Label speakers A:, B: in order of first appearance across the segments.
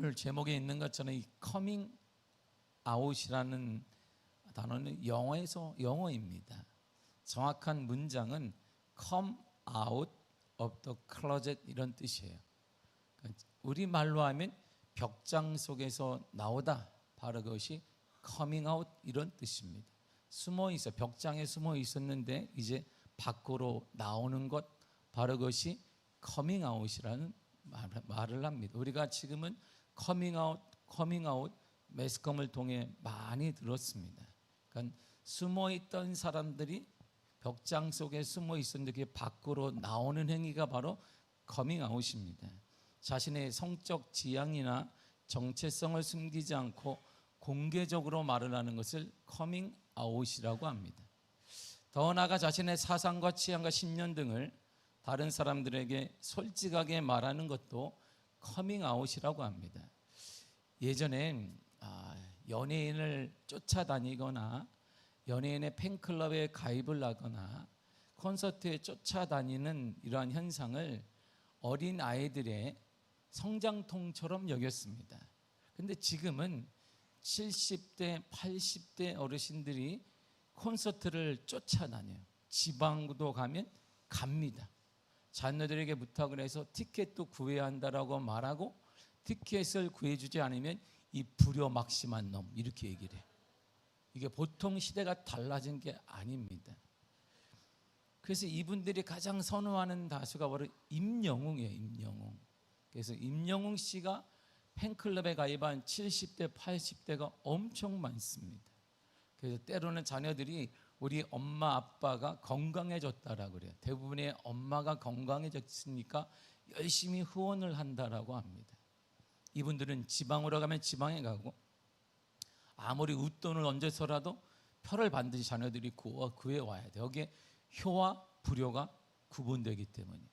A: 오늘 제목에 있는 것처럼 이 커밍 아웃이라는 단어는 영어입니다. 정확한 문장은 come out of the closet 이런 뜻이에요. 우리말로 하면 벽장 속에서 나오다, 바로 그것이 coming out 이런 뜻입니다. 벽장에 숨어 있었는데 이제 밖으로 나오는 것, 바로 그것이 coming out이라는 말을 합니다. 우리가 지금은 coming out 매스컴을 통해 많이 들었습니다. 그러니까 숨어 있던 사람들이 벽장 속에 숨어 있었는데 그게 밖으로 나오는 행위가 바로 coming out입니다. 자신의 성적 지향이나 정체성을 숨기지 않고 공개적으로 말을 하는 것을 coming out이라고 합니다. 더 나아가 자신의 사상과 취향과 신념 등을 다른 사람들에게 솔직하게 말하는 것도 coming out이라고 합니다. 예전엔 연예인을 쫓아다니거나 연예인의 팬클럽에 가입을 하거나 콘서트에 쫓아다니는 이러한 현상을 어린 아이들의 성장통처럼 여겼습니다. 근데 지금은 70대, 80대 어르신들이 콘서트를 쫓아다녀요. 지방도 가면 갑니다. 자녀들에게 부탁을 해서 티켓도 구해야 한다라고 말하고 티켓을 구해주지 않으면 이 불효막심한 놈 이렇게 얘기를 해요. 이게 보통 시대가 달라진 게 아닙니다. 그래서 이분들이 가장 선호하는 다수가 바로 임영웅이에요. 임영웅. 그래서 임영웅 씨가 팬클럽에 가입한 70대, 80대가 엄청 많습니다. 그래서 때로는 자녀들이 우리 엄마 아빠가 건강해졌다라고 그래요. 대부분의 엄마가 건강해졌으니까 열심히 후원을 한다라고 합니다. 이분들은 지방으로 가면 지방에 가고 아무리 웃돈을 얹어서라도 표를 반드시 자녀들이 구해와야 돼요. 여기에 효와 불효가 구분되기 때문에.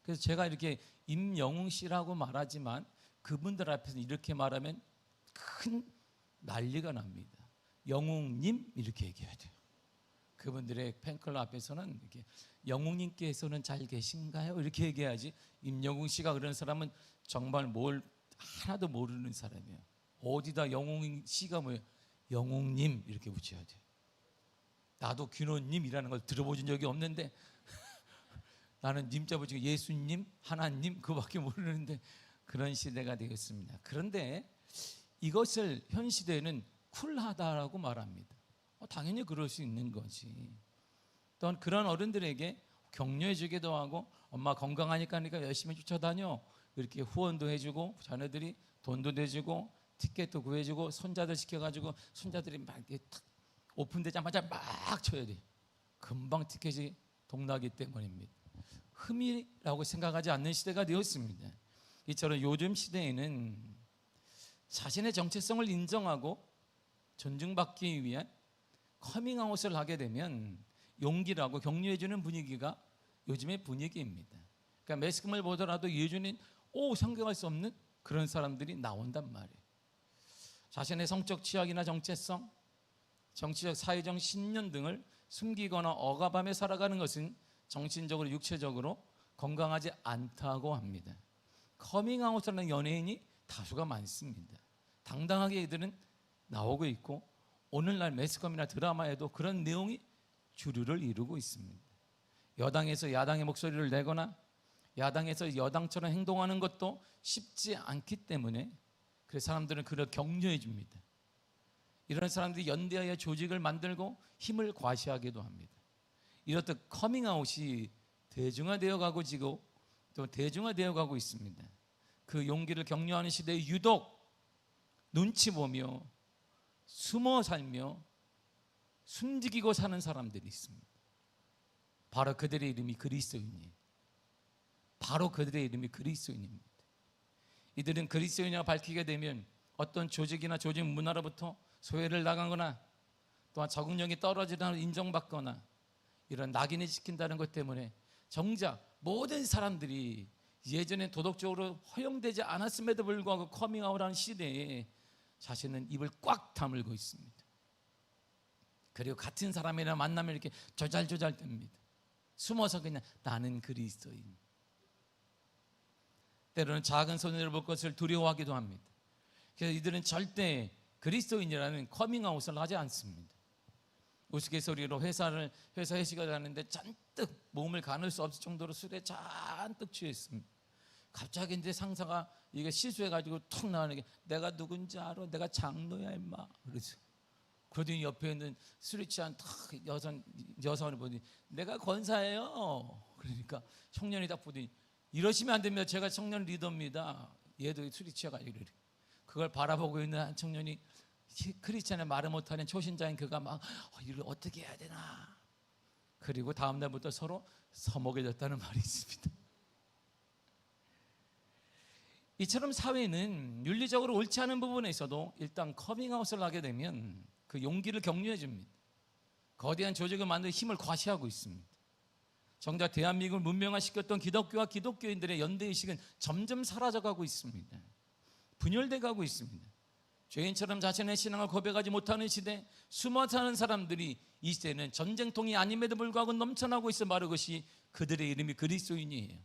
A: 그래서 제가 이렇게 임영웅 씨라고 말하지만 그분들 앞에서 이렇게 말하면 큰 난리가 납니다. 영웅님 이렇게 얘기해야 돼요. 그분들의 팬클럽 앞에서는 이렇게 영웅님께서는 잘 계신가요? 이렇게 얘기해야지. 임영웅 씨가 그런 사람은 정말 뭘 하나도 모르는 사람이에요. 어디다 영웅 씨가 뭐예요? 영웅님 이렇게 붙여야 돼요. 나도 귀노님이라는 걸 들어본 적이 없는데 나는 님자 붙이고 예수님, 하나님 그거밖에 모르는데 그런 시대가 되었습니다. 그런데 이것을 현 시대에는 쿨하다라고 말합니다. 당연히 그럴 수 있는 거지. 또한 그런 어른들에게 격려해 주기도 하고 엄마 건강하니까 열심히 쫓아다녀 이렇게 후원도 해주고 자녀들이 돈도 내주고 티켓도 구해주고 손자들 시켜가지고 손자들이 막 탁 오픈되자마자 막 쳐야 돼. 금방 티켓이 동나기 때문입니다. 흠이라고 생각하지 않는 시대가 되었습니다. 이처럼 요즘 시대에는 자신의 정체성을 인정하고 존중받기 위한 커밍아웃을 하게 되면 용기라고 격려해주는 분위기가 요즘의 분위기입니다. 그러니까 매스컴을 보더라도 예전엔 상경할 수 없는 그런 사람들이 나온단 말이에요. 자신의 성적 취향이나 정체성, 정치적, 사회적 신념 등을 숨기거나 억압하며 살아가는 것은 정신적으로, 육체적으로 건강하지 않다고 합니다. 커밍아웃하는 연예인이 다수가 많습니다. 당당하게 이들은 나오고 있고 오늘날 매스컴이나 드라마에도 그런 내용이 주류를 이루고 있습니다. 여당에서 야당의 목소리를 내거나 야당에서 여당처럼 행동하는 것도 쉽지 않기 때문에 그래서 사람들은 그를 격려해 줍니다. 이런 사람들이 연대하여 조직을 만들고 힘을 과시하기도 합니다. 이렇듯 커밍아웃이 대중화되어 가고 지고 또 대중화되어 가고 있습니다. 그 용기를 격려하는 시대에 유독 눈치 보며 숨어 살며 숨지기고 사는 사람들이 있습니다. 바로 그들의 이름이 그리스도인이에요. 바로 그들의 이름이 그리스도인입니다. 이들은 그리스도인이라고 밝히게 되면 어떤 조직이나 조직 문화로부터 소외를 당하거나 또한 적응력이 떨어지다는 인정받거나 이런 낙인을 찍힌다는 것 때문에 정작 모든 사람들이 예전에 도덕적으로 허용되지 않았음에도 불구하고 커밍아웃하는 시대에 자신은 입을 꽉 다물고 있습니다. 그리고 같은 사람이랑 만나면 이렇게 조잘조잘 뗍니다. 숨어서 그냥 나는 그리스도인. 때로는 작은 손해를 볼 것을 두려워하기도 합니다. 그래서 이들은 절대 그리스도인이라는 커밍아웃을 하지 않습니다. 우스갯소리로 회사 회식을 하는데 잔뜩 몸을 가눌 수 없을 정도로 술에 잔뜩 취했습니다. 갑자기 이제 상사가 이게 실수해가지고 툭 나오는 게, 내가 누군지 알아? 내가 장로야 임마. 그러죠. 그러더니 옆에 있는 술이 취한 여성을 보니, 내가 권사예요. 그러니까 청년이 딱 보더니, 이러시면 안 됩니다. 제가 청년 리더입니다. 얘도 술이 취해가지고 이래. 그걸 바라보고 있는 한 청년이, 크리스찬의 말을 못하는 초신자인 그가 막 이를 어떻게 해야 되나. 그리고 다음 날부터 서로 서먹해졌다는 말이 있습니다. 이처럼 사회는 윤리적으로 옳지 않은 부분에서도 일단 커밍아웃을 하게 되면 그 용기를 격려해 줍니다. 거대한 조직을 만들 힘을 과시하고 있습니다. 정작 대한민국을 문명화시켰던 기독교와 기독교인들의 연대의식은 점점 사라져가고 있습니다. 분열돼가고 있습니다. 죄인처럼 자신의 신앙을 고백하지 못하는 시대, 숨어 사는 사람들이 이 시대는 전쟁통이 아님에도 불구하고 넘쳐나고 있어 말하는 것이 그들의 이름이 그리스도인이에요.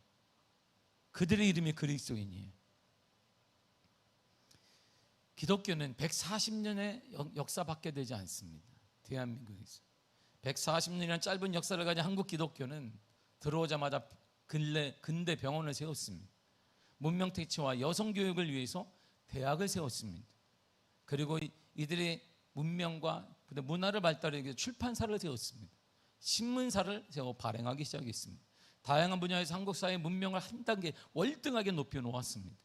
A: 그들의 이름이 그리스도인이에요. 기독교는 140년의 역사밖에 되지 않습니다. 대한민국에서 140년이라는 짧은 역사를 가진 한국 기독교는 들어오자마자 근대 병원을 세웠습니다. 문명택취와 여성교육을 위해서 대학을 세웠습니다. 그리고 이들의 문명과 문화를 발달하기 위해서 출판사를 세웠습니다. 신문사를 세워 발행하기 시작했습니다. 다양한 분야에서 한국 사회의 문명을 한 단계 월등하게 높여 놓았습니다.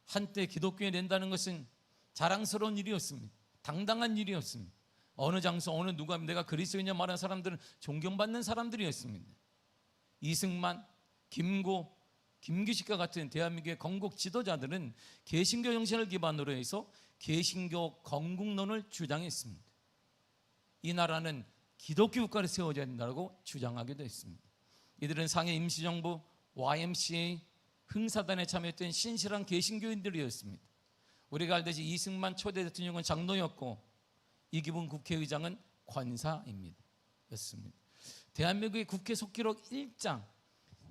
A: 한때 기독교에 낸다는 것은 자랑스러운 일이었습니다. 당당한 일이었습니다. 어느 장소 어느 누가 내가 그리스도인이냐 말하는 사람들은 존경받는 사람들이었습니다. 이승만, 김구, 김규식과 같은 대한민국의 건국 지도자들은 개신교 정신을 기반으로 해서 개신교 건국론을 주장했습니다. 이 나라는 기독교 국가를 세워야 된다고 주장하기도 했습니다. 이들은 상해 임시정부, YMCA, 흥사단에 참여했던 신실한 개신교인들이었습니다. 우리가 알듯이 이승만 초대 대통령은 장로였고 이기분 국회의장은 권사입니다. 였습니다. 대한민국의 국회 속기록 1장,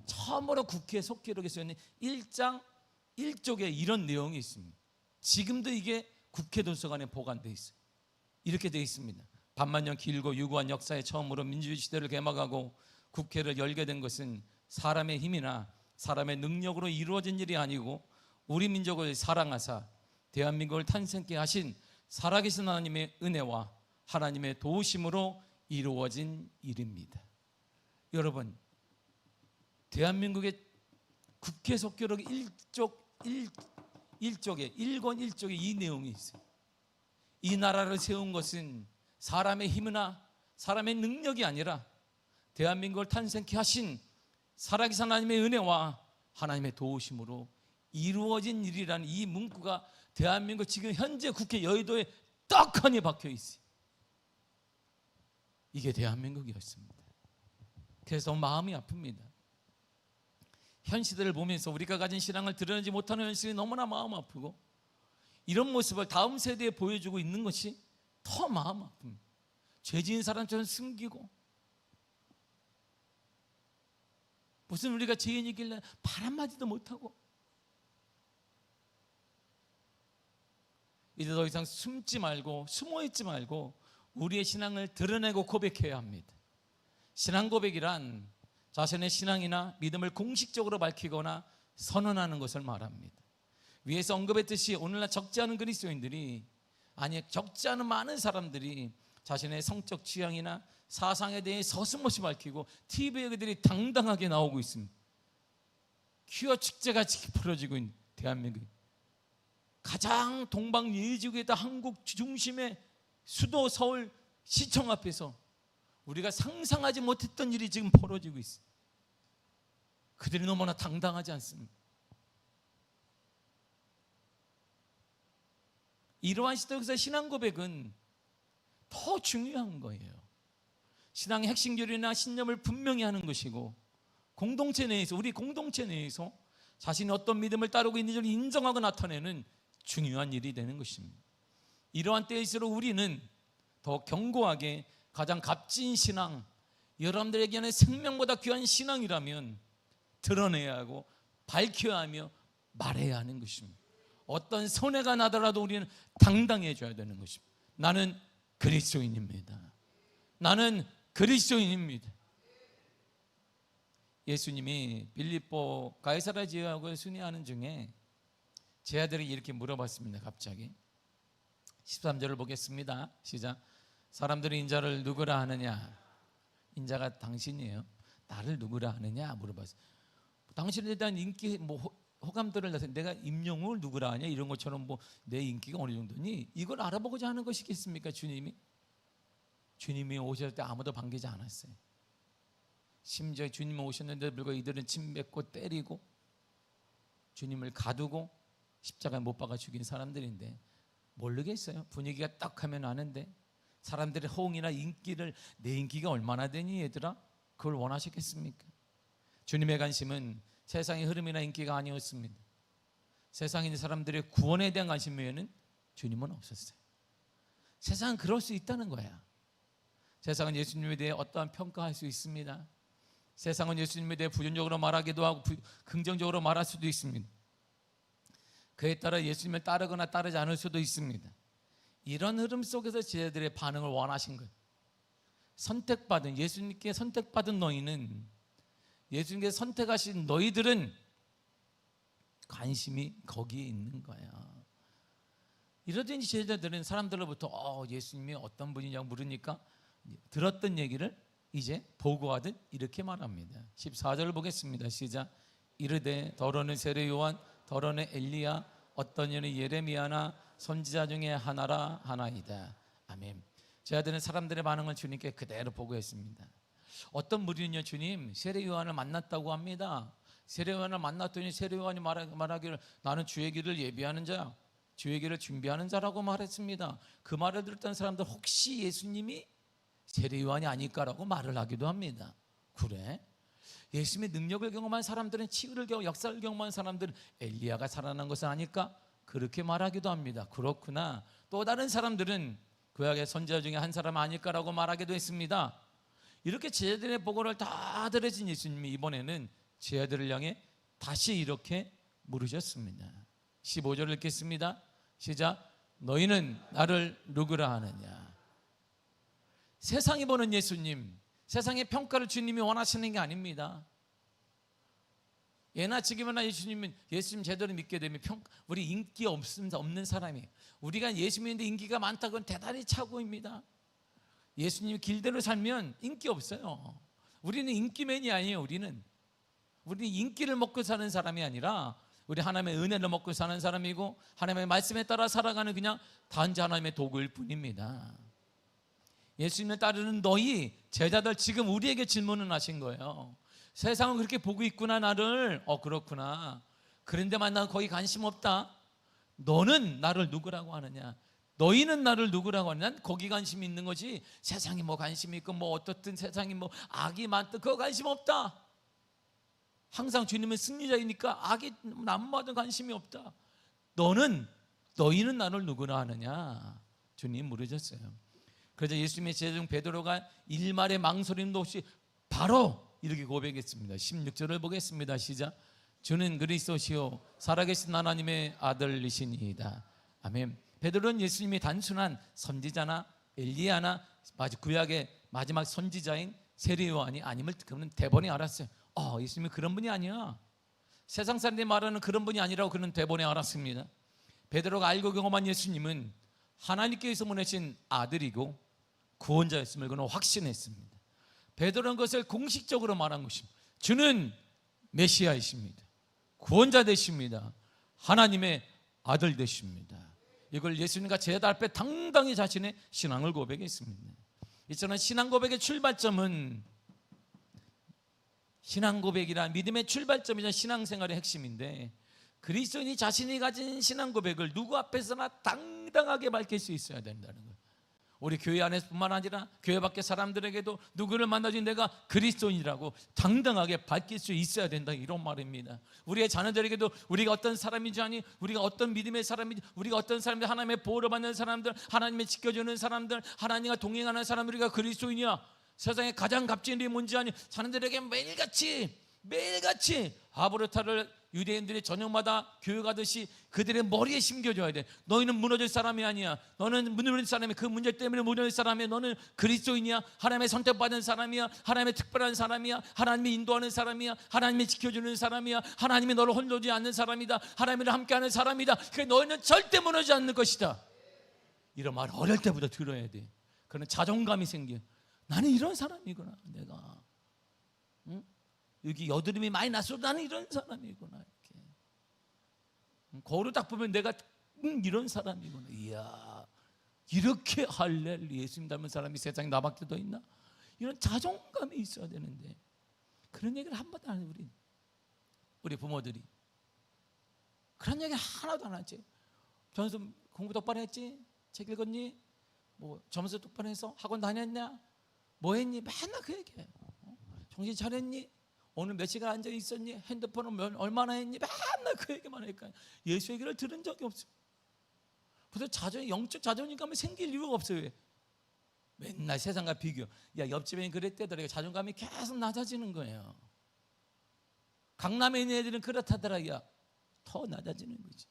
A: 처음으로 국회 속기록에 쓰여있는 1장 1쪽에 이런 내용이 있습니다. 지금도 이게 국회 도서관에 보관되어 있어요. 이렇게 되어 있습니다. 반만년 길고 유구한 역사에 처음으로 민주주의 시대를 개막하고 국회를 열게 된 것은 사람의 힘이나 사람의 능력으로 이루어진 일이 아니고 우리 민족을 사랑하사 대한민국을 탄생케 하신 살아계신 하나님의 은혜와 하나님의 도우심으로 이루어진 일입니다. 여러분, 대한민국의 국회 속기록 1권 1쪽에 이 내용이 있어요. 이 나라를 세운 것은 사람의 힘이나 사람의 능력이 아니라 대한민국을 탄생케 하신 살아계신 하나님의 은혜와 하나님의 도우심으로 이루어진 일이라는 이 문구가 대한민국 지금 현재 국회 여의도에 떡하니 박혀 있어요. 이게 대한민국이었습니다. 그래서 마음이 아픕니다. 현 시대를 보면서 우리가 가진 신앙을 드러내지 못하는 현실이 너무나 마음 아프고 이런 모습을 다음 세대에 보여주고 있는 것이 더 마음 아픕니다. 죄 지은 사람처럼 숨기고 무슨 우리가 죄인이길래 말 한마디도 못하고 이제 더 이상 숨지 말고 숨어있지 말고 우리의 신앙을 드러내고 고백해야 합니다. 신앙 고백이란 자신의 신앙이나 믿음을 공식적으로 밝히거나 선언하는 것을 말합니다. 위에서 언급했듯이 오늘날 적지 않은 그리스도인들이 적지 않은 많은 사람들이 자신의 성적 취향이나 사상에 대해 서슴없이 밝히고 TV에 그들이 당당하게 나오고 있습니다. 퀴어 축제같이 벌어지고 있는 대한민국 가장 동방예의지국에다 한국 중심의 수도 서울 시청 앞에서 우리가 상상하지 못했던 일이 지금 벌어지고 있어요. 그들이 너무나 당당하지 않습니다. 이러한 시대에서 신앙 고백은 더 중요한 거예요. 신앙의 핵심 교리나 신념을 분명히 하는 것이고 공동체 내에서 우리 공동체 내에서 자신이 어떤 믿음을 따르고 있는지를 인정하고 나타내는 중요한 일이 되는 것입니다. 이러한 때일수록 우리는 더 견고하게 가장 값진 신앙, 여러분들에게는 생명보다 귀한 신앙이라면 드러내야 하고 밝혀야 하며 말해야 하는 것입니다. 어떤 손해가 나더라도 우리는 당당해져야 되는 것입니다. 나는 그리스도인입니다. 나는 그리스도인입니다. 예수님이 빌립보 가이사랴 지역을 순회하는 중에 제 아들이 이렇게 물어봤습니다. 갑자기 13절을 보겠습니다. 시작. 사람들이 인자를 누구라 하느냐? 인자가 당신이에요. 나를 누구라 하느냐 물어봤어요. 당신에 대한 인기 호감들을 나서 내가 임영웅을 누구라 하냐 이런 것처럼 내 인기가 어느 정도니 이걸 알아보고자 하는 것이겠습니까? 주님이 오실 때 아무도 반기지 않았어요. 심지어 주님이 오셨는데도 불구하고 이들은 침뱉고 때리고 주님을 가두고 십자가에 못 박아 죽인 사람들인데 모르겠어요. 분위기가 딱 하면 아는데 사람들의 호응이나 인기를 내 인기가 얼마나 되니 얘들아? 그걸 원하셨겠습니까? 주님의 관심은 세상의 흐름이나 인기가 아니었습니다. 세상에 있는 사람들의 구원에 대한 관심 외에는 주님은 없었어요. 세상은 그럴 수 있다는 거야. 세상은 예수님에 대해 어떠한 평가할 수 있습니다. 세상은 예수님에 대해 부정적으로 말하기도 하고 긍정적으로 말할 수도 있습니다. 그에 따라 예수님을 따르거나 따르지 않을 수도 있습니다. 이런 흐름 속에서 제자들의 반응을 원하신 거예요. 선택받은, 예수님께 선택받은 너희는, 예수님께 선택하신 너희들은 관심이 거기에 있는 거야. 이러더니 제자들은 사람들로부터 예수님이 어떤 분이냐고 물으니까 들었던 얘기를 이제 보고하듯 이렇게 말합니다. 14절을 보겠습니다. 시작. 이르되 더러는 세례 요한, 더러는 엘리야, 어떤 이는 예레미야나 선지자 중에 하나라 하나이다. 아멘. 제자들은 사람들의 반응을 주님께 그대로 보고했습니다. 어떤 무리는요, 주님 세례 요한을 만났다고 합니다. 세례 요한을 만났더니 세례 요한이 말하기를 나는 주의 길을 예비하는 자, 주의 길을 준비하는 자라고 말했습니다. 그 말을 들었던 사람들 혹시 예수님이 세례 요한이 아닐까라고 말을 하기도 합니다. 그래? 예수님의 능력을 경험한 사람들은 치유를 경험, 역사를 경험한 사람들은 엘리야가 살아난 것은 아닐까? 그렇게 말하기도 합니다. 그렇구나. 또 다른 사람들은 구약의 선지자 중에 한 사람 아닐까라고 말하기도 했습니다. 이렇게 제자들의 보고를 다 들으신 예수님이 이번에는 제자들을 향해 다시 이렇게 물으셨습니다. 15절을 읽겠습니다. 시작. 너희는 나를 누구라 하느냐? 세상이 보는 예수님, 세상의 평가를 주님이 원하시는 게 아닙니다. 예나 지금이나 예수님 제대로 믿게 되면 우리 인기 없는 사람이에요. 우리가 예수 믿는데 인기가 많다, 그건 대단히 착오입니다. 예수님 길대로 살면 인기 없어요. 우리는 인기맨이 아니에요. 우리는 인기를 먹고 사는 사람이 아니라 우리 하나님의 은혜를 먹고 사는 사람이고 하나님의 말씀에 따라 살아가는 그냥 단지 하나님의 도구일 뿐입니다. 예수님을 따르는 너희 제자들, 지금 우리에게 질문을 하신 거예요. 세상은 그렇게 보고 있구나 나를. 그렇구나. 그런데만 난 거기 관심 없다. 너는 나를 누구라고 하느냐? 너희는 나를 누구라고 하느냐? 난 거기 관심이 있는 거지. 세상이 관심이 있고 어떻든 세상이 악이 많든 그거 관심 없다. 항상 주님은 승리자이니까 악이 남마다 관심이 없다. 너희는 나를 누구라 하느냐? 주님 물으셨어요. 그래서 예수님의 제자 중 베드로가 일말의 망설임도 없이 바로 이렇게 고백했습니다. 16절을 보겠습니다. 시작. 주는 그리스도시요 살아계신 하나님의 아들이시니이다. 아멘. 베드로는 예수님이 단순한 선지자나 엘리야나 구약의 마지막 선지자인 세례 요한이 아님을 그는 대번에 알았어요. 예수님이 그런 분이 아니야. 세상 사람들이 말하는 그런 분이 아니라고 그는 대번에 알았습니다. 베드로가 알고 경험한 예수님은 하나님께서 보내신 아들이고 구원자였음을 그는 확신했습니다. 베드로는 것을 공식적으로 말한 것입니다. 주는 메시아이십니다. 구원자 되십니다. 하나님의 아들 되십니다. 이걸 예수님과 제자 앞에 당당히 자신의 신앙을 고백했습니다. 이처럼 신앙 고백의 출발점은 신앙 고백이란 믿음의 출발점이자 신앙생활의 핵심인데 그리스도인이 자신이 가진 신앙 고백을 누구 앞에서나 당당하게 밝힐 수 있어야 된다는 거예요. 우리 교회 안에서뿐만 아니라 교회 밖의 사람들에게도 누구를 만나지 내가 그리스도인이라고 당당하게 밝힐 수 있어야 된다, 이런 말입니다. 우리의 자녀들에게도 우리가 어떤 사람인지 아니, 우리가 어떤 믿음의 사람인지, 우리가 어떤 사람들, 하나님의 보호를 받는 사람들, 하나님의 지켜주는 사람들, 하나님과 동행하는 사람, 우리가 그리스도인이야. 세상에 가장 값진 일이 뭔지 아니, 자녀들에게 매일같이 아브라타를 유대인들이 저녁마다 교회 가듯이 그들의 머리에 심겨줘야 돼. 너희는 무너질 사람이 아니야. 너는 무너질 사람이 그 문제 때문에 무너질 사람이야. 너는 그리스도인이야. 하나님의 선택받은 사람이야. 하나님의 특별한 사람이야. 하나님이 인도하는 사람이야. 하나님이 지켜주는 사람이야. 하나님이 너를 홀려두지 않는 사람이다. 하나님이랑 함께하는 사람이다. 그러니까 너희는 절대 무너지지 않는 것이다. 이런 말 어릴 때부터 들어야 돼. 그런 자존감이 생겨. 나는 이런 사람이구나. 내가 여기 여드름이 많이 났어도 나는 이런 사람이구나. 이렇게 거울을 딱 보면 내가 이런 사람이구나. 이야, 이렇게 할렐루야 예수님 닮은 사람이 세상에 나밖에 더 있나? 이런 자존감이 있어야 되는데 그런 얘기를 한 번도 안 해요. 우리 부모들이 그런 얘기 하나도 안 하지. 점수 공부 똑바로 했지? 책 읽었니? 뭐 점수 똑바로 해서 학원 다녔냐? 뭐 했니? 맨날 그 얘기해요. 정신 차렸니? 오늘 몇 시간 앉아 있었니? 핸드폰을 얼마나 했니? 맨날 그 얘기만 하니까 예수 얘기를 들은 적이 없어요. 그래서 영적 자존감이 생길 이유가 없어요. 왜? 맨날 세상과 비교. 야, 옆집에 그랬대더라. 자존감이 계속 낮아지는 거예요. 강남에 있는 애들은 그렇다더라. 야, 더 낮아지는 거지.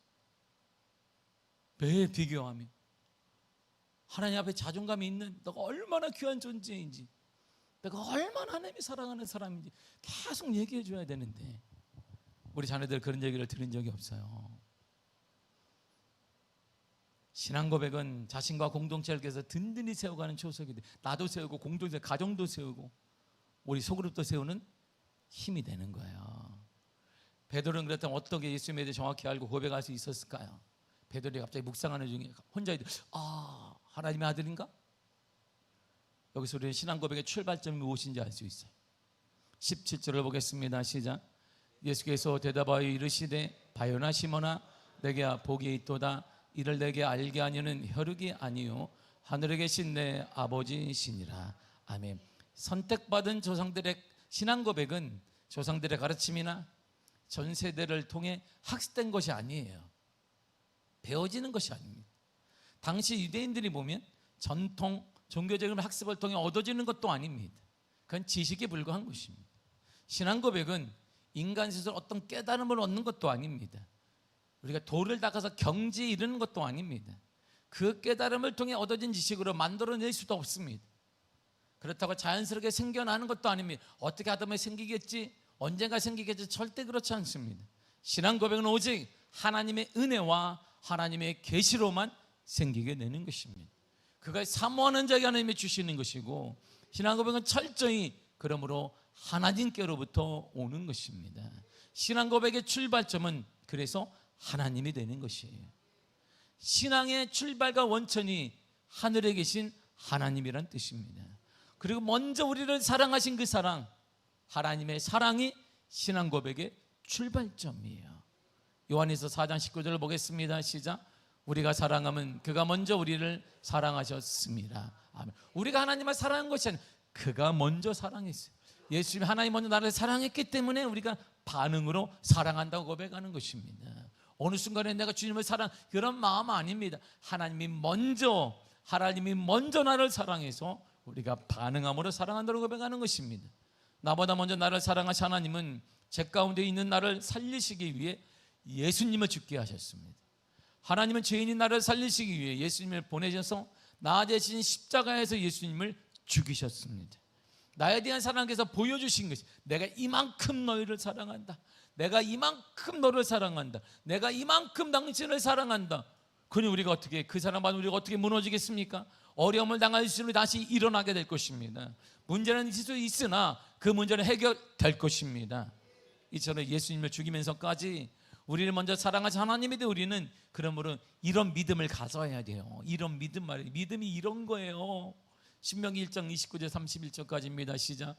A: 매일 비교하며 하나님 앞에 자존감이 있는 너가 얼마나 귀한 존재인지, 내가 얼마나 하나님이 사랑하는 사람인지 계속 얘기해 줘야 되는데 우리 자녀들 그런 얘기를 들은 적이 없어요. 신앙 고백은 자신과 공동체를 위해서 든든히 세워가는 초석이 돼. 나도 세우고 공동체, 가정도 세우고 우리 소그룹도 세우는 힘이 되는 거예요. 베드로는 그랬다면 어떻게 예수님에 대해 정확히 알고 고백할 수 있었을까요? 베드로가 갑자기 묵상하는 중에 혼자 하나님의 아들인가? 여기서 우리는 신앙 고백의 출발점이 무엇인지 알 수 있어요. 17절을 보겠습니다. 시작. 예수께서 대답하여 이르시되 바요나 시몬아 내게 복이 있도다. 이를 내게 알게 하려는 혈육이 아니요 하늘에 계신 내 아버지시니라. 아멘. 선택받은 조상들의 신앙 고백은 조상들의 가르침이나 전 세대를 통해 학습된 것이 아니에요. 배워지는 것이 아닙니다. 당시 유대인들이 보면 전통 종교적인 학습을 통해 얻어지는 것도 아닙니다. 그건 지식에 불과한 것입니다. 신앙 고백은 인간 스스로 어떤 깨달음을 얻는 것도 아닙니다. 우리가 도를 닦아서 경지에 이르는 것도 아닙니다. 그 깨달음을 통해 얻어진 지식으로 만들어낼 수도 없습니다. 그렇다고 자연스럽게 생겨나는 것도 아닙니다. 어떻게 하다 보면 생기겠지, 언젠가 생기겠지, 절대 그렇지 않습니다. 신앙 고백은 오직 하나님의 은혜와 하나님의 계시로만 생기게 되는 것입니다. 그걸 사모하는 자에게 하나님이 주시는 것이고, 신앙 고백은 철저히 그러므로 하나님께로부터 오는 것입니다. 신앙 고백의 출발점은 그래서 하나님이 되는 것이에요. 신앙의 출발과 원천이 하늘에 계신 하나님이란 뜻입니다. 그리고 먼저 우리를 사랑하신 그 사랑, 하나님의 사랑이 신앙 고백의 출발점이에요. 요한에서 4장 19절을 보겠습니다. 시작. 우리가 사랑하면 그가 먼저 우리를 사랑하셨습니다. 아멘. 우리가 하나님을 사랑한 것이 아니라 그가 먼저 사랑했어요. 예수님이 하나님 먼저 나를 사랑했기 때문에 우리가 반응으로 사랑한다고 고백하는 것입니다. 어느 순간에 내가 주님을 사랑, 그런 마음 아닙니다. 하나님이 먼저 나를 사랑해서 우리가 반응함으로 사랑한다고 고백하는 것입니다. 나보다 먼저 나를 사랑하신 하나님은 제 가운데 있는 나를 살리시기 위해 예수님을 죽게 하셨습니다. 하나님은 죄인인 나를 살리시기 위해 예수님을 보내셔서 나 대신 십자가에서 예수님을 죽이셨습니다. 나에 대한 사랑에서 보여주신 것이, 내가 이만큼 너희를 사랑한다, 내가 이만큼 너를 사랑한다, 내가 이만큼 당신을 사랑한다. 그러니 우리가 어떻게, 그 사랑받으면 우리가 어떻게 무너지겠습니까? 어려움을 당할 수 다시 일어나게 될 것입니다. 문제는 있을 수 있으나 그 문제는 해결될 것입니다. 이처럼 예수님을 죽이면서까지 우리를 먼저 사랑하신 하나님인데 우리는 그러므로 이런 믿음을 가져야 돼요. 이런 믿음 말이에요. 믿음이 이런 거예요. 신명기 1장 29절 31절까지입니다. 시작.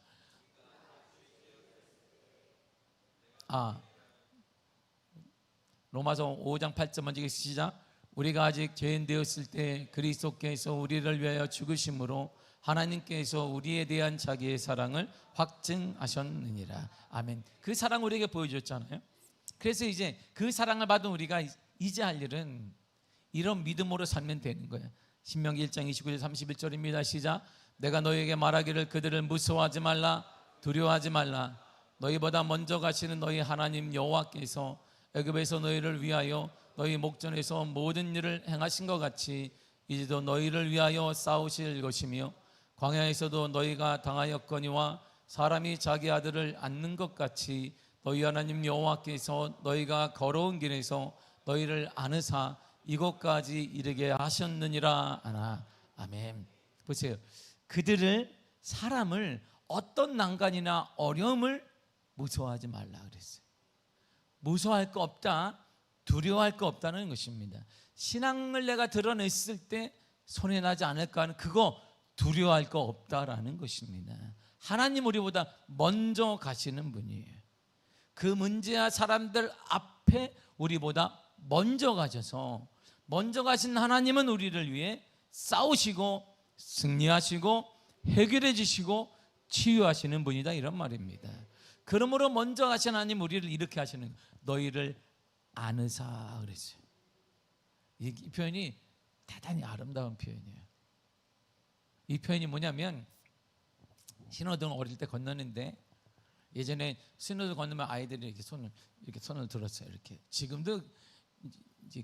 A: 로마서 5장 8절 먼저 시작. 우리가 아직 죄인 되었을 때 그리스도께서 우리를 위하여 죽으심으로 하나님께서 우리에 대한 자기의 사랑을 확증하셨느니라. 아멘. 그 사랑 우리에게 보여줬잖아요. 그래서 이제 그 사랑을 받은 우리가 이제 할 일은 이런 믿음으로 살면 되는 거예요. 신명기 1장 29절 31절입니다. 시작. 내가 너에게 말하기를 그들을 무서워하지 말라, 두려워하지 말라. 너희보다 먼저 가시는 너희 하나님 여호와께서 애굽에서 너희를 위하여 너희 목전에서 모든 일을 행하신 것 같이 이제도 너희를 위하여 싸우실 것이며 광야에서도 너희가 당하였거니와 사람이 자기 아들을 안는 것 같이 너희 하나님 여호와께서 너희가 걸어온 길에서 너희를 안으사 이곳까지 이르게 하셨느니라 하나. 아멘. 보세요. 그들을, 사람을 어떤 난간이나 어려움을 무서워하지 말라 그랬어요. 무서워할 거 없다, 두려워할 거 없다는 것입니다. 신앙을 내가 드러냈을 때 손해나지 않을까 하는, 그거 두려워할 거 없다라는 것입니다. 하나님 우리보다 먼저 가시는 분이에요. 그 문제와 사람들 앞에 우리보다 먼저 가셔서, 먼저 가신 하나님은 우리를 위해 싸우시고 승리하시고 해결해 주시고 치유하시는 분이다, 이런 말입니다. 그러므로 먼저 가신 하나님 우리를 이렇게 하시는 거예요. 너희를 안으사 그랬어요. 이 표현이 대단히 아름다운 표현이에요. 이 표현이 뭐냐면, 신호등 어릴 때 건너는데, 예전에 신호등 건너면 아이들이 이렇게 손을 들었어요. 이렇게. 지금도 이제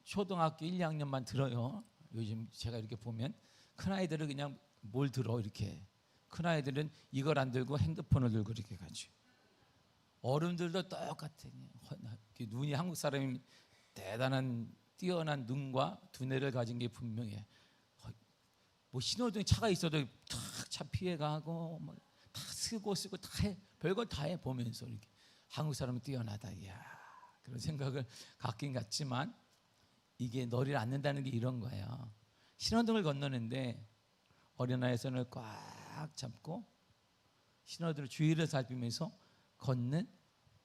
A: 초등학교 1, 2학년만 들어요. 요즘 제가 이렇게 보면 큰 아이들은 그냥 뭘 들어, 이렇게. 큰 아이들은 이걸 안 들고 핸드폰을 들고 이렇게 가죠. 어른들도 똑같아요. 눈이, 한국 사람이 대단한 뛰어난 눈과 두뇌를 가진 게 분명해. 뭐 신호등에 차가 있어도 탁 차 피해가고 뭐 다 쓰고 다 해, 별걸 다 해 보면서 이렇게. 한국 사람은 뛰어나다, 이야, 그런 생각을 갖긴 갖지만, 이게 너를 안는다는 게 이런 거예요. 신호등을 건너는데 어린아이의 손을 꽉 잡고 신호등을 주위를 살피면서 걷는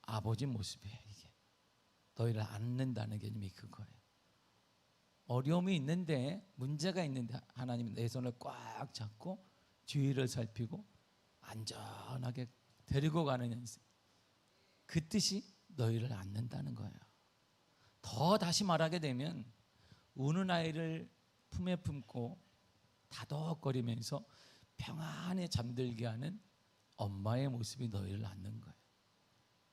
A: 아버지 모습이에요. 이게 너희를 안는다는 개념이 그거예요. 어려움이 있는데, 문제가 있는데 하나님은 내 손을 꽉 잡고 주위를 살피고 안전하게 데리고 가는 연습. 그 뜻이 너희를 안는다는 거예요. 더 다시 말하게 되면, 우는 아이를 품에 품고 다독거리면서 평안에 잠들게 하는 엄마의 모습이 너희를 안는 거예요.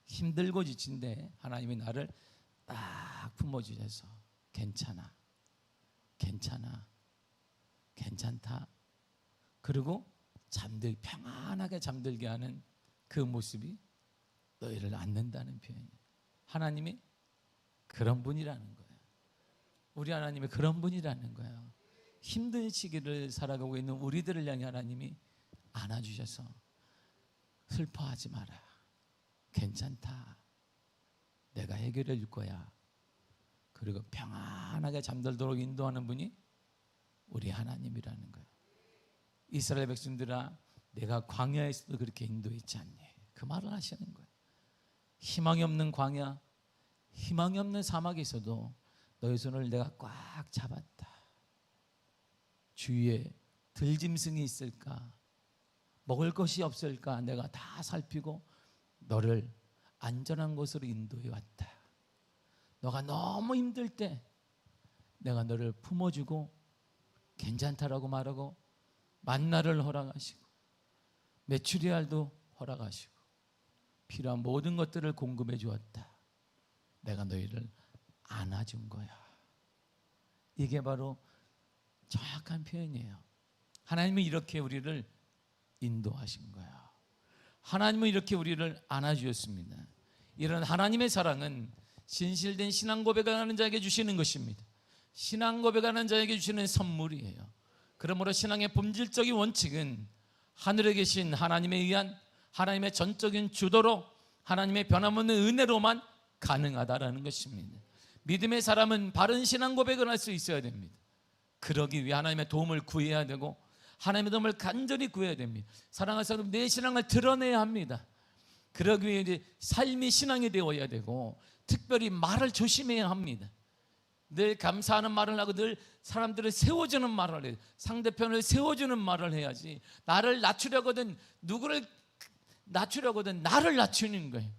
A: 힘들고 지친데 하나님이 나를 딱 품어주셔서 괜찮아, 괜찮아, 괜찮다, 그리고 평안하게 잠들게 하는 그 모습이 너희를 안는다는 표현이에요. 하나님이 그런 분이라는 거예요. 우리 하나님이 그런 분이라는 거예요. 힘든 시기를 살아가고 있는 우리들을 향해 하나님이 안아주셔서 슬퍼하지 마라, 괜찮다, 내가 해결해 줄 거야, 그리고 평안하게 잠들도록 인도하는 분이 우리 하나님이라는 거예요. 이스라엘 백성들아, 내가 광야에서도 그렇게 인도했지 않니? 그 말을 하시는 거예요. 희망이 없는 광야, 희망이 없는 사막에서도 너희 손을 내가 꽉 잡았다. 주위에 들짐승이 있을까, 먹을 것이 없을까, 내가 다 살피고 너를 안전한 곳으로 인도해 왔다. 너가 너무 힘들 때 내가 너를 품어주고 괜찮다라고 말하고 만나를 허락하시고 메추리알도 허락하시고 필요한 모든 것들을 공급해 주었다. 내가 너희를 안아준 거야. 이게 바로 정확한 표현이에요. 하나님은 이렇게 우리를 인도하신 거야. 하나님은 이렇게 우리를 안아주셨습니다. 이런 하나님의 사랑은 진실된 신앙 고백하는 자에게 주시는 것입니다. 신앙 고백하는 자에게 주시는 선물이에요. 그러므로 신앙의 본질적인 원칙은 하늘에 계신 하나님에 의한 하나님의 전적인 주도로 하나님의 변함없는 은혜로만 가능하다라는 것입니다. 믿음의 사람은 바른 신앙 고백을 할 수 있어야 됩니다. 그러기 위해 하나님의 도움을 구해야 되고 하나님의 도움을 간절히 구해야 됩니다. 사랑하는 사람, 내 신앙을 드러내야 합니다. 그러기 위해 이제 삶이 신앙이 되어야 되고 특별히 말을 조심해야 합니다. 늘 감사하는 말을 하고 늘 사람들을 세워주는 말을 해요. 상대편을 세워주는 말을 해야지, 나를 낮추려거든 누구를 낮추려거든 나를 낮추는 거예요.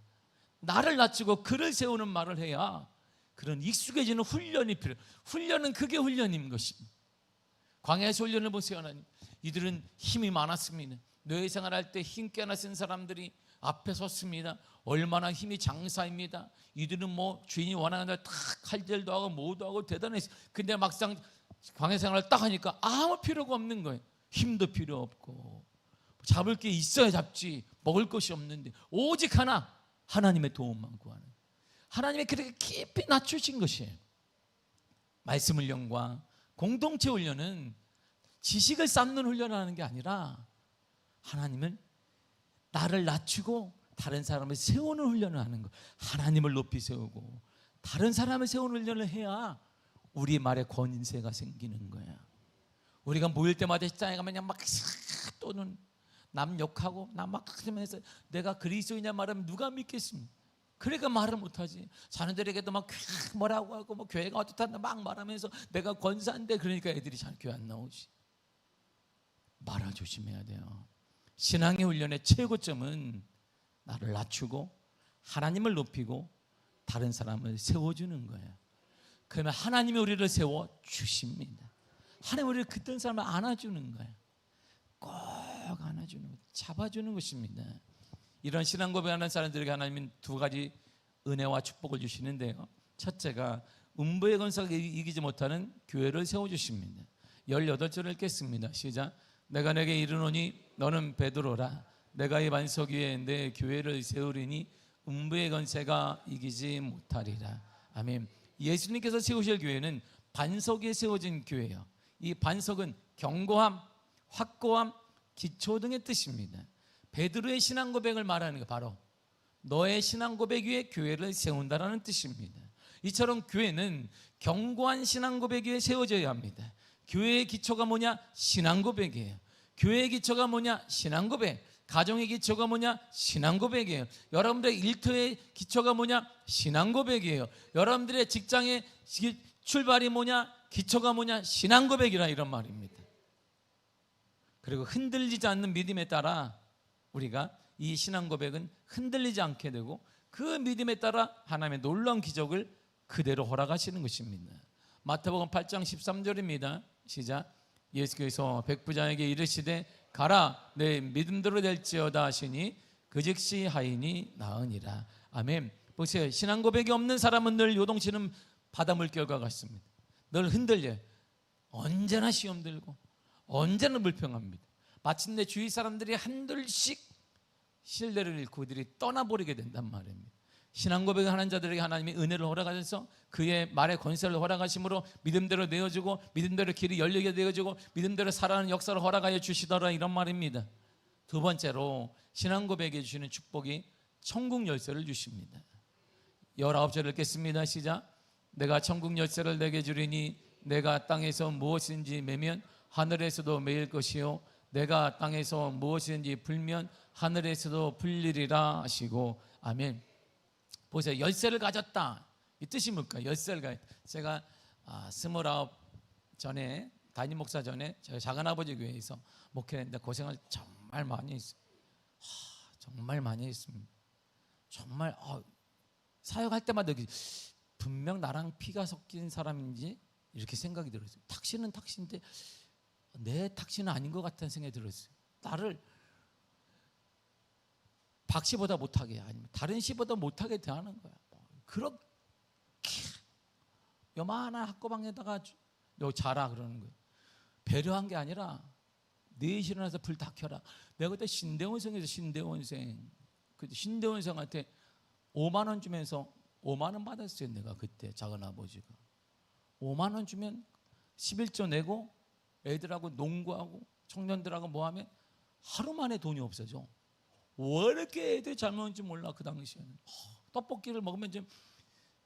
A: 나를 낮추고 그를 세우는 말을 해야 그런 익숙해지는 훈련이 필요해요. 훈련은 그게 훈련인 것입니다. 광야에서 훈련을 보세요. 하나님, 이들은 힘이 많았습니다. 노예 생활할 때 힘 깨나 쓴 사람들이 앞에 섰습니다. 얼마나 힘이 장사입니다. 이들은 뭐 주인이 원하는 대로 다 칼질도 하고 뭐도 하고 대단했어요. 근데 막상 광야 생활을 딱 하니까 아무 필요가 없는 거예요. 힘도 필요 없고 잡을 게 있어야 잡지 먹을 것이 없는데 오직 하나 하나님의 도움만 구하는, 하나님의 그렇게 깊이 낮추신 것이에요. 말씀 훈련과 공동체 훈련은 지식을 쌓는 훈련을 하는 게 아니라 하나님은 나를 낮추고 다른 사람을 세우는 훈련을 하는 거. 하나님을 높이 세우고 다른 사람을 세우는 훈련을 해야 우리 말에 권세가 생기는 거야. 우리가 모일 때마다 식당에 가면 그냥 막 또는 남 욕하고 남 막 하면서 내가 그리스도이냐 말하면 누가 믿겠습니까? 그러니까 말을 못하지. 자녀들에게도 막 뭐라고 하고 뭐 교회가 어떻다 막 말하면서 내가 권사인데, 그러니까 애들이 잘 교회 안 나오지. 말을 조심해야 돼요. 신앙의 훈련의 최고점은 나를 낮추고 하나님을 높이고 다른 사람을 세워주는 거예요. 그러면 하나님이 우리를 세워주십니다. 하나님이 우리를 그딴 사람을 안아주는 거예요. 꼭 안아주는 거예요. 잡아주는 것입니다. 이런 신앙 고백하는 사람들에게 하나님은 두 가지 은혜와 축복을 주시는데요. 첫째가 음부의 권세가 이기지 못하는 교회를 세워주십니다. 18절을 읽겠습니다. 시작. 내가 내게 이르노니 너는 베드로라. 내가 이 반석 위에 내 교회를 세우리니 음부의 권세가 이기지 못하리라. 아멘. 예수님께서 세우실 교회는 반석 위에 세워진 교회예요. 이 반석은 견고함, 확고함, 기초 등의 뜻입니다. 베드로의 신앙 고백을 말하는 게 바로 너의 신앙 고백 위에 교회를 세운다라는 뜻입니다. 이처럼 교회는 견고한 신앙 고백 위에 세워져야 합니다. 교회의 기초가 뭐냐? 신앙 고백이에요. 교회의 기초가 뭐냐? 신앙 고백. 가정의 기초가 뭐냐? 신앙 고백이에요. 여러분들의 일터의 기초가 뭐냐? 신앙 고백이에요. 여러분들의 직장의 출발이 뭐냐? 기초가 뭐냐? 신앙 고백이라 이런 말입니다. 그리고 흔들리지 않는 믿음에 따라 우리가 이 신앙 고백은 흔들리지 않게 되고 그 믿음에 따라 하나님의 놀라운 기적을 그대로 허락하시는 것입니다. 마태복음 8장 13절입니다. 시작. 예수께서 백부장에게 이르시되 가라 내 믿음대로 될지어다 하시니 그 즉시 하인이 나으니라. 아멘. 보세요. 신앙 고백이 없는 사람은 늘 요동치는 바닷물결과 같습니다. 늘 흔들려요. 언제나 시험 들고 언제나 불평합니다. 마침내 주위 사람들이 한둘씩 신뢰를 잃고 그들이 떠나버리게 된단 말입니다. 신앙 고백을 하는 자들에게 하나님이 은혜를 허락하셔서 그의 말의 권세를 허락하심으로 믿음대로 내어주고 믿음대로 길이 열리게 되어주고 믿음대로 살아가는 역사를 허락하여 주시더라 이런 말입니다. 두 번째로 신앙 고백에 주시는 축복이 천국 열쇠를 주십니다. 19절을 읽겠습니다. 시작. 내가 천국 열쇠를 내게 주리니 내가 땅에서 무엇인지 매면 하늘에서도 매일 것이요 내가 땅에서 무엇인지 풀면 하늘에서도 풀리리라 하시고. 아멘. 보세요. 열쇠를 가졌다. 이 뜻이 뭘까? 열쇠를 가졌다. 제가 29 전에 담임 목사 전에 제가 작은아버지 교회에서 목회했는데 고생을 정말 많이 했어요. 정말 많이 했습니다. 정말 사역할 때마다 분명 나랑 피가 섞인 사람인지 이렇게 생각이 들었어요. 탁신은 탁신인데 내 탁신은 아닌 것 같다는 생각이 들었어요. 나를 박 씨보다 못하게 아니면 다른 씨보다 못하게 대하는 거야. 그렇게 요만한 학고방에다가 너 자라 그러는 거예요. 배려한 게 아니라 4시에 일어나서 불 다 켜라. 내가 그때 신대원생에서 신대원생한테 5만 원 주면서 5만 원 받았어요. 내가 그때 작은아버지가 5만 원 주면 11조 내고 애들하고 농구하고 청년들하고 뭐하면 하루 만에 돈이 없어져. 왜 이렇게 애들이 잘 먹는지 몰라. 그 당시에는 떡볶이를 먹으면 좀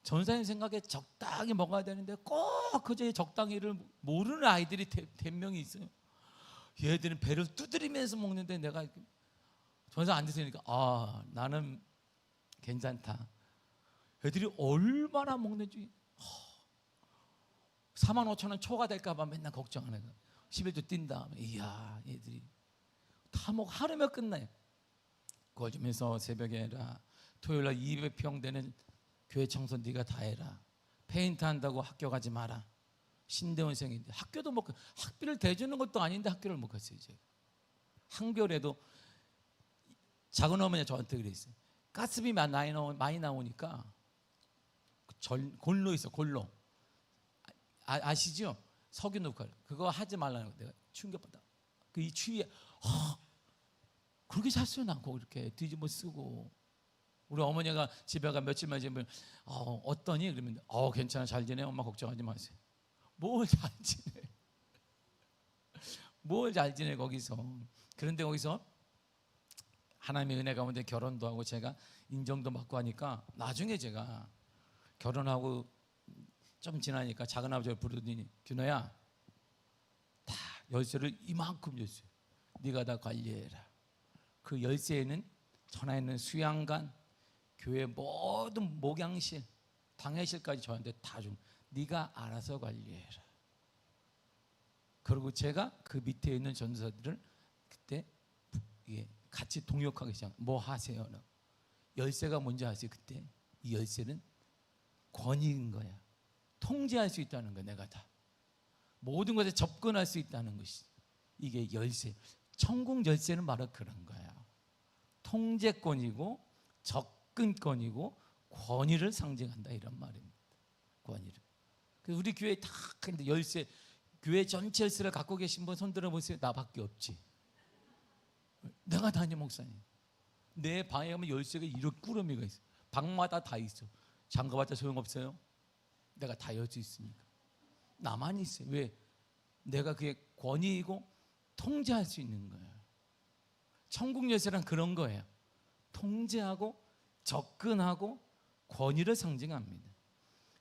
A: 전사님 생각에 적당히 먹어야 되는데 꼭 그저 적당히를 모르는 아이들이 대명이 있어요. 얘들은 배를 두드리면서 먹는데 내가 전사 안 드시니까 나는 괜찮다. 애들이 얼마나 먹는지 45,000원 초과될까 봐 맨날 걱정하는 거야. 11조 뛴다. 이야 얘들이 다 먹고 하루면 끝나요. 그걸 주면서 새벽에 해라. 토요일날 200평 되는 교회 청소 네가 다 해라. 페인트 한다고 학교 가지 마라. 신대원생인데 학교도 못 가. 학비를 대주는 것도 아닌데 학교를 못 갔어요. 제가. 한겨울에도 작은 어머니가 저한테 그랬어요. 가스비 많이 나오니까 골로 있어, 골로. 아시죠? 석유 녹화. 그거 하지 말라는 거. 내가 충격받아. 그 이 추위에 그렇게 잤어요. 난 거기 이렇게 뒤집어 쓰고. 우리 어머니가 집에 가 며칠만 지나면 어떠니? 그러면 괜찮아, 잘 지내. 엄마 걱정하지 마세요. 뭘 잘 지내? 뭘 잘 지내 거기서. 그런데 거기서 하나님의 은혜 가운데 결혼도 하고 제가 인정도 받고 하니까 나중에 제가 결혼하고 좀 지나니까 작은아버지가 부르더니 균호야, 다 열쇠를 이만큼 줬어요. 네가 다 관리해라. 그 열쇠에는 전에 있는 수양관, 교회 모든 목양실, 당회실까지 저한테 다 준. 네가 알아서 관리해라. 그리고 제가 그 밑에 있는 전도사들을 그때 같이 동역하기 시작. 뭐 하세요? 열쇠가 뭔지 아세요? 그때 이 열쇠는 권위인 거야. 통제할 수 있다는 거야. 내가 다 모든 것에 접근할 수 있다는 것이 이게 열쇠. 천국 열쇠는 바로 그런 거야. 통제권이고 접근권이고 권위를 상징한다, 이런 말입니다. 권위를. 그래서 우리 교회 다 근데 열쇠, 교회 전체 열쇠를 갖고 계신 분 손 들어 보세요. 나밖에 없지. 내가 담임 목사님. 내 방에 가면 열쇠가 이렇게 꾸러미가 있어. 방마다 다 있어. 잠가봤자 소용없어요. 내가 다 열 수 있으니까. 나만 있어요. 왜? 내가 그게 권위이고 통제할 수 있는 거예요. 천국 열쇠란 그런 거예요. 통제하고 접근하고 권위를 상징합니다.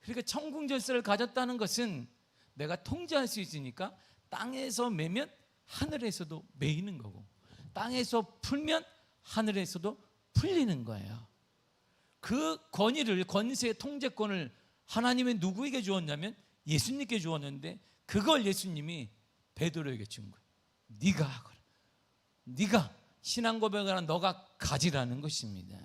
A: 그러니까 천국 열쇠를 가졌다는 것은 내가 통제할 수 있으니까 땅에서 매면 하늘에서도 매이는 거고, 땅에서 풀면 하늘에서도 풀리는 거예요. 그 권위를, 권세, 통제권을 하나님이 누구에게 주었냐면 예수님께 주었는데, 그걸 예수님이 베드로에게 준 거예요. 네가 하거라. 네가 신앙 고백하는 너가 가지라는 것입니다.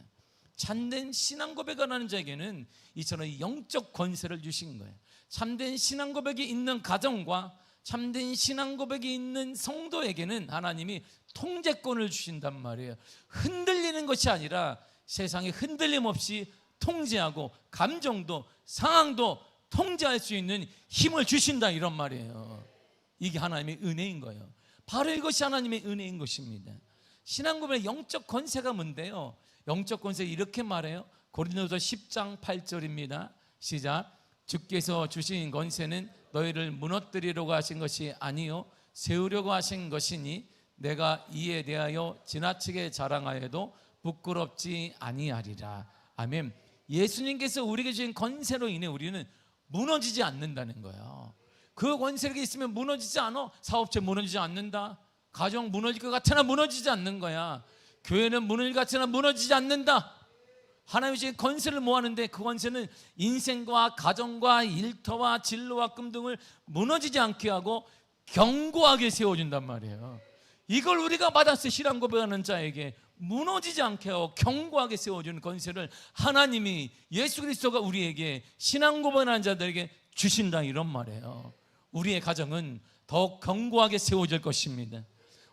A: 참된 신앙 고백하는 자에게는 이처럼 영적 권세를 주신 거예요. 참된 신앙 고백이 있는 가정과 참된 신앙 고백이 있는 성도에게는 하나님이 통제권을 주신단 말이에요. 흔들리는 것이 아니라 세상에 흔들림 없이 통제하고 감정도 상황도 통제할 수 있는 힘을 주신다, 이런 말이에요. 이게 하나님의 은혜인 거예요. 바로 이것이 하나님의 은혜인 것입니다. 신앙 고백의 영적 권세가 뭔데요? 영적 권세 이렇게 말해요. 고린도서 10장 8절입니다. 시작. 주께서 주신 권세는 너희를 무너뜨리려고 하신 것이 아니요 세우려고 하신 것이니 내가 이에 대하여 지나치게 자랑하여도 부끄럽지 아니하리라. 아멘. 예수님께서 우리에게 주신 권세로 인해 우리는 무너지지 않는다는 거예요. 그 권세가 있으면 무너지지 않아. 사업체 무너지지 않는다. 가정 무너질 것 같으나 무너지지 않는 거야. 교회는 무너질 것 같으나 무너지지 않는다. 하나님이 주신 권세를 모았는데 그 권세는 인생과 가정과 일터와 진로와 금 등을 무너지지 않게 하고 견고하게 세워준단 말이에요. 이걸 우리가 받았어요. 신앙 고백하는 자에게 무너지지 않게 하고 견고하게 세워주는 권세를 하나님이, 예수 그리스도가 우리에게 신앙 고백하는 자들에게 주신다, 이런 말이에요. 우리의 가정은 더욱 견고하게 세워질 것입니다.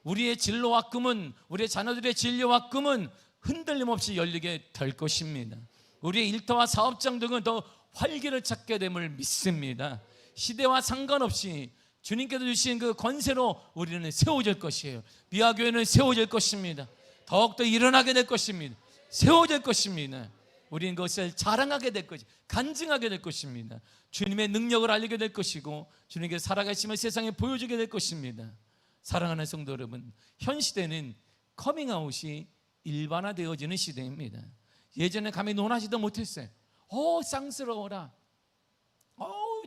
A: 우리의 진로와 꿈은, 우리의 자녀들의 진로와 꿈은 흔들림 없이 열리게 될 것입니다. 우리의 일터와 사업장 등은 더 활기를 찾게 됨을 믿습니다. 시대와 상관없이 주님께서 주신 그 권세로 우리는 세워질 것이에요. 비아교회는 세워질 것입니다. 더욱더 일어나게 될 것입니다. 세워질 것입니다. 우리는 그것을 자랑하게 될 것이, 간증하게 될 것입니다. 주님의 능력을 알리게 될 것이고 주님께서 살아가심을 세상에 보여주게 될 것입니다. 사랑하는 성도 여러분, 현 시대는 커밍아웃이 일반화되어지는 시대입니다. 예전에 감히 논하지도 못했어요. 쌍스러워라.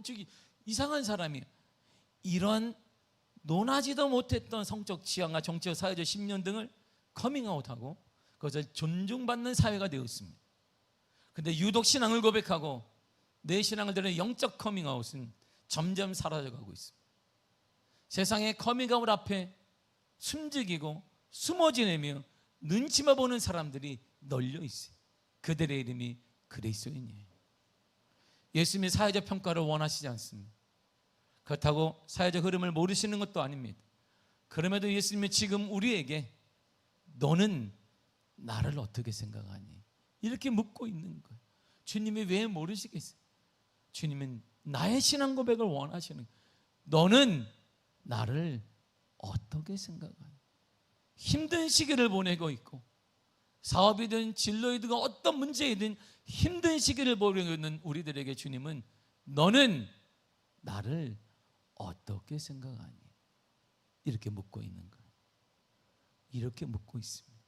A: 저기 이상한 사람이야. 이런 논하지도 못했던 성적 취향과 정치적 사회적 신념 등을 커밍아웃하고 그것을 존중받는 사회가 되었습니다. 그런데 유독 신앙을 고백하고 내 신앙을 드러낸 영적 커밍아웃은 점점 사라져가고 있습니다. 세상의 커밍아웃 앞에 숨죽이고 숨어 지내며 눈치만 보는 사람들이 널려 있어요. 그들의 이름이 그리스도인이에요. 예수님이 사회적 평가를 원하시지 않습니다. 그렇다고 사회적 흐름을 모르시는 것도 아닙니다. 그럼에도 예수님이 지금 우리에게 너는 나를 어떻게 생각하니? 이렇게 묻고 있는 거예요. 주님이 왜 모르시겠어요? 주님은 나의 신앙 고백을 원하시는 거예요. 너는 나를 어떻게 생각하니? 힘든 시기를 보내고 있고, 사업이든 진로이든 어떤 문제이든 힘든 시기를 보내고 있는 우리들에게 주님은 너는 나를 어떻게 생각하니? 이렇게 묻고 있는 거예요. 이렇게 묻고 있습니다.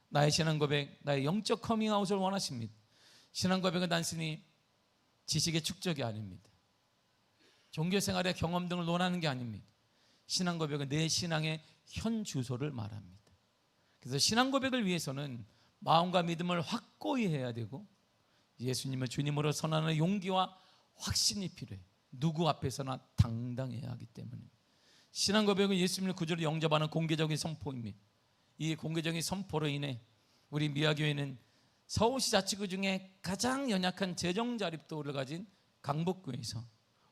A: 나의 신앙 고백, 나의 영적 커밍아웃을 원하십니다. 신앙 고백은 단순히 지식의 축적이 아닙니다. 종교 생활의 경험 등을 논하는 게 아닙니다. 신앙 고백은 내 신앙의 현 주소를 말합니다. 그래서 신앙 고백을 위해서는 마음과 믿음을 확고히 해야 되고, 예수님을 주님으로 선언하는 용기와 확신이 필요해요. 누구 앞에서나 당당해야 하기 때문에. 신앙 고백은 예수님을 구주로 영접하는 공개적인 선포입니다. 이 공개적인 선포로 인해 우리 미아교회는 서울시 자치구 중에 가장 연약한 재정 자립도를 가진 강북구에서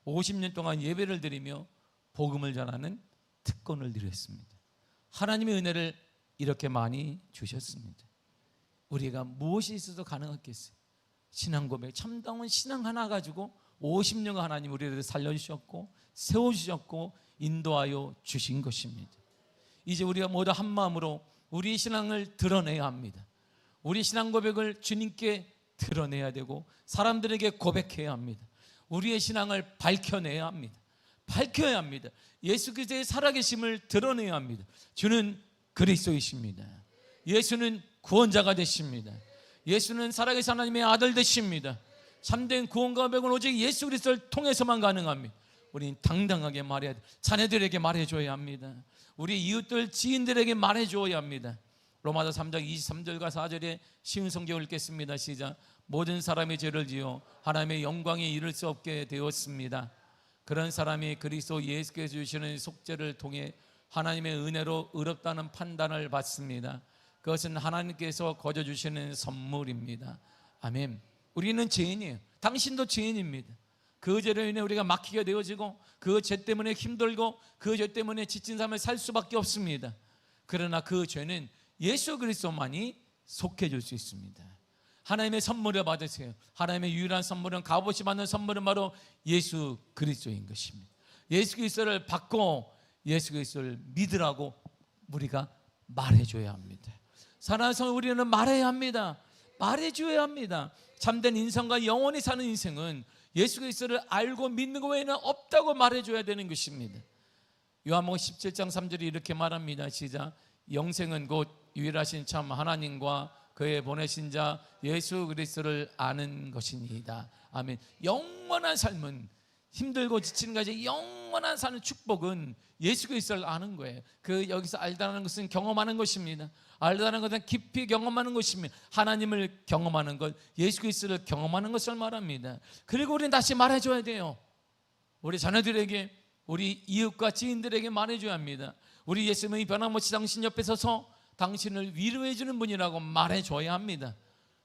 A: 50년 동안 예배를 드리며 복음을 전하는 특권을 누렸습니다. 하나님의 은혜를 이렇게 많이 주셨습니다. 우리가 무엇이 있어도 가능했겠어요? 신앙 고백, 참다운 신앙 하나 가지고 50년간 하나님 우리를 살려주셨고 세워주셨고 인도하여 주신 것입니다. 이제 우리가 모두 한 마음으로 우리 신앙을 드러내야 합니다. 우리 신앙 고백을 주님께 드러내야 되고 사람들에게 고백해야 합니다. 우리의 신앙을 밝혀내야 합니다. 밝혀야 합니다. 예수 그리스도의 살아계심을 드러내야 합니다. 주는 그리스도이십니다. 예수는 구원자가 되십니다. 예수는 살아계신 하나님의 아들 되십니다. 참된 구원과 고백은 오직 예수 그리스도를 통해서만 가능합니다. 우리는 당당하게 말해야 돼. 자녀들에게 말해줘야 합니다. 우리 이웃들, 지인들에게 말해줘야 합니다. 로마서 3장 23절과 4절에 쉬운 성경을 읽겠습니다. 시작. 모든 사람이 죄를 지어 하나님의 영광에 이를 수 없게 되었습니다. 그런 사람이 그리스도 예수께서 주시는 속죄를 통해 하나님의 은혜로 의롭다는 판단을 받습니다. 그것은 하나님께서 거저 주시는 선물입니다. 아멘. 우리는 죄인이에요. 당신도 죄인입니다. 그 죄로 인해 우리가 막히게 되어지고 그 죄 때문에 힘들고 그 죄 때문에 지친 삶을 살 수밖에 없습니다. 그러나 그 죄는 예수 그리스도만이 속해 줄 수 있습니다. 하나님의 선물을 받으세요. 하나님의 유일한 선물은 값없이 받는 선물은 바로 예수 그리스도인 것입니다. 예수 그리스도를 받고 예수 그리스도를 믿으라고 우리가 말해줘야 합니다. 사랑하는 성도, 우리는 말해야 합니다. 말해줘야 합니다. 참된 인생과 영원히 사는 인생은 예수 그리스도를 알고 믿는 것 외에는 없다고 말해줘야 되는 것입니다. 요한복음 17장 3절이 이렇게 말합니다. 시작. 영생은 곧 유일하신 참 하나님과 그의 보내신 자 예수 그리스도를 아는 것이니이다. 아멘. 영원한 삶은, 힘들고 지치는 것이 영원한 사는 축복은 예수 그리스도를 아는 거예요. 그 여기서 알다는 것은 경험하는 것입니다. 알다는 것은 깊이 경험하는 것입니다. 하나님을 경험하는 것, 예수 그리스도를 경험하는 것을 말합니다. 그리고 우리는 다시 말해줘야 돼요. 우리 자녀들에게, 우리 이웃과 지인들에게 말해줘야 합니다. 우리 예수님이 변함없이 당신 옆에 서서 당신을 위로해 주는 분이라고 말해줘야 합니다.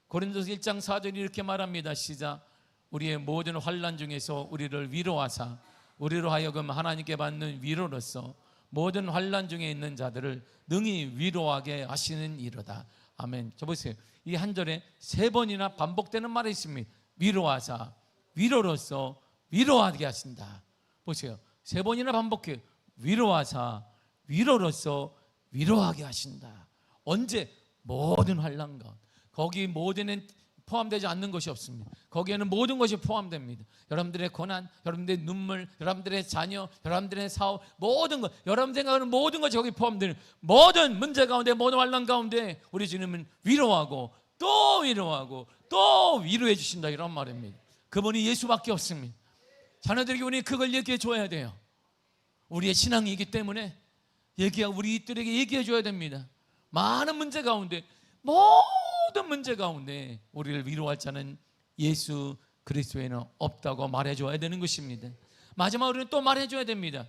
A: 고린도서 1장 4절이 이렇게 말합니다. 시작. 우리의 모든 환난 중에서 우리를 위로하사 우리로 하여금 하나님께 받는 위로로서 모든 환난 중에 있는 자들을 능히 위로하게 하시는 이로다. 아멘. 저 보세요. 이 한 절에 3번이나 반복되는 말이 있습니다. 위로하사, 위로로서 위로하게 하신다. 보세요. 3번이나 반복해요. 위로하사, 위로로서 위로하게 하신다. 언제? 모든 환난 가운데. 거기 모든은 포함되지 않는 것이 없습니다. 거기에는 모든 것이 포함됩니다. 여러분들의 고난, 여러분들의 눈물, 여러분들의 자녀, 여러분들의 사업, 모든 것, 여러분 생각하는 모든 것이 거기 포함되는 모든 문제 가운데, 모든 환난 가운데 우리 주님은 위로하고 또 위로하고 또 위로해 주신다, 이런 말입니다. 그분이 예수밖에 없습니다. 자녀들에게 우리 그걸 얘기해 줘야 돼요. 우리의 신앙이기 때문에 우리 이들에게 얘기해 줘야 됩니다. 많은 문제 가운데, 모든 문제 가운데 우리를 위로할 자는 예수 그리스도에는 없다고 말해줘야 되는 것입니다. 마지막으로 우리는 또 말해줘야 됩니다.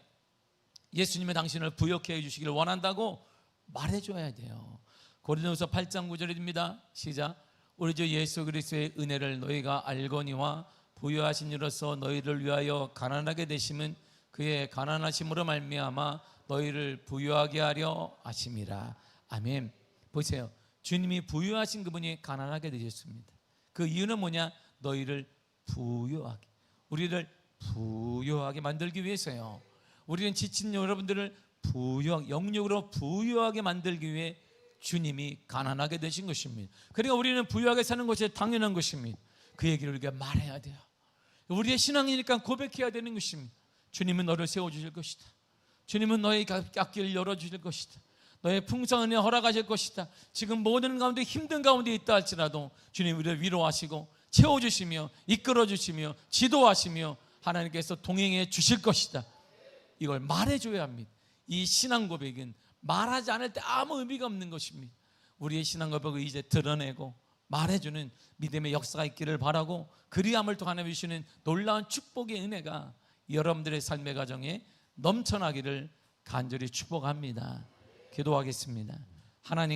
A: 예수님의 당신을 부욕해 해주시기를 원한다고 말해줘야 돼요. 고린도서 8장 9절입니다. 시작. 우리 주 예수 그리스도의 은혜를 너희가 알거니와 부요하신 이로써 너희를 위하여 가난하게 되심은 그의 가난하심으로 말미암아 너희를 부요하게 하려 하심이라. 아멘. 보세요. 주님이 부유하신 그분이 가난하게 되셨습니다. 그 이유는 뭐냐? 너희를 부유하게, 우리를 부유하게 만들기 위해서요. 우리는 지친 여러분들을 영육으로 부유하게 만들기 위해 주님이 가난하게 되신 것입니다. 그러니까 우리는 부유하게 사는 것이 당연한 것입니다. 그 얘기를 우리가 말해야 돼요. 우리의 신앙이니까 고백해야 되는 것입니다. 주님은 너를 세워주실 것이다. 주님은 너의 앞길을 열어주실 것이다. 너의 풍성한 은혜 허락하실 것이다. 지금 모든 가운데 힘든 가운데 있다 할지라도 주님 우리를 위로하시고 채워주시며 이끌어주시며 지도하시며 하나님께서 동행해 주실 것이다. 이걸 말해줘야 합니다. 이 신앙 고백은 말하지 않을 때 아무 의미가 없는 것입니다. 우리의 신앙 고백을 이제 드러내고 말해주는 믿음의 역사가 있기를 바라고, 그리함을 통해 주시는 놀라운 축복의 은혜가 여러분들의 삶의 가정에 넘쳐나기를 간절히 축복합니다. 기도하겠습니다. 하나님